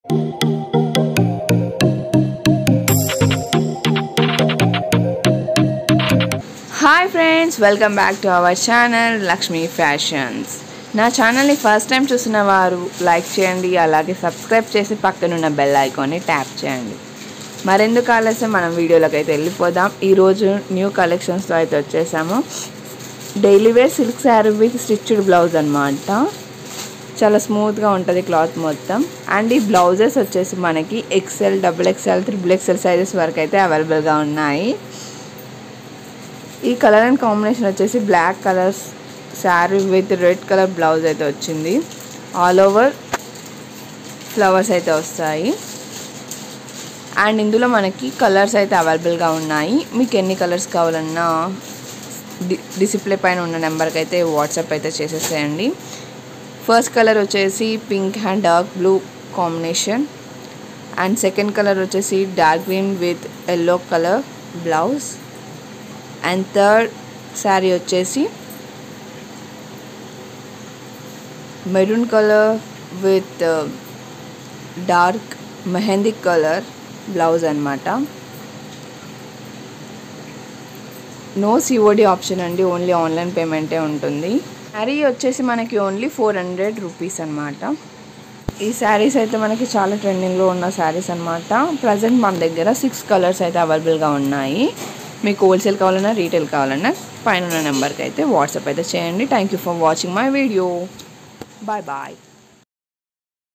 Hi friends, welcome back to our channel Lakshmi Fashions. నా ఛానల్ని first time చూసిన వారు లైక్ చేయండి, అలాగే సబ్స్క్రైబ్ చేసి పక్కనున్న బెల్ ఐకాన్ని ట్యాప్ చేయండి. మరెందుకు ఆలస్యం, మనం వీడియోలోకి అయితే వెళ్ళిపోదాం. ఈరోజు న్యూ కలెక్షన్స్తో అయితే వచ్చేసాము. Daily wear silk sari with stitched blouse అనమాట. చాలా స్మూత్గా ఉంటుంది క్లాత్ మొత్తం. అండ్ ఈ బ్లౌజెస్ వచ్చేసి మనకి ఎక్సెల్, XXL, XXL సైజెస్ వరకు అయితే అవైలబుల్గా ఉన్నాయి. ఈ కలర్ అండ్ కాంబినేషన్ వచ్చేసి black colour sari with red colour blouse అయితే వచ్చింది. ఆల్ ఓవర్ ఫ్లవర్స్ అయితే వస్తాయి. అండ్ ఇందులో మనకి కలర్స్ అయితే అవైలబుల్గా ఉన్నాయి. మీకు ఎన్ని కలర్స్ కావాలన్నా డిస్ప్లే పైన ఉన్న నెంబర్కి అయితే వాట్సాప్ అయితే చేసేసేయండి. ఫస్ట్ కలర్ వచ్చేసి pink and dark blue combination. And second colour వచ్చేసి dark green with yellow colour blouse. And third sari వచ్చేసి maroon colour with dark mehndi colour blouse అనమాట. నో COD ఆప్షన్ అండి, ఓన్లీ ఆన్లైన్ పేమెంటే ఉంటుంది. శారీ వచ్చేసి మనకి ఓన్లీ 400 రూపీస్ అనమాట. ఈ శారీస్ అయితే మనకి చాలా ట్రెండింగ్లో ఉన్న శారీస్ అనమాట. ప్రజెంట్ మన దగ్గర 6 కలర్స్ అయితే అవైలబుల్గా ఉన్నాయి. మీకు హోల్సేల్ కావాలన్నా రీటైల్ కావాలన్నా పైన ఉన్న నెంబర్కి అయితే వాట్సాప్ అయితే చేయండి. Thank you for watching my video. Bye bye.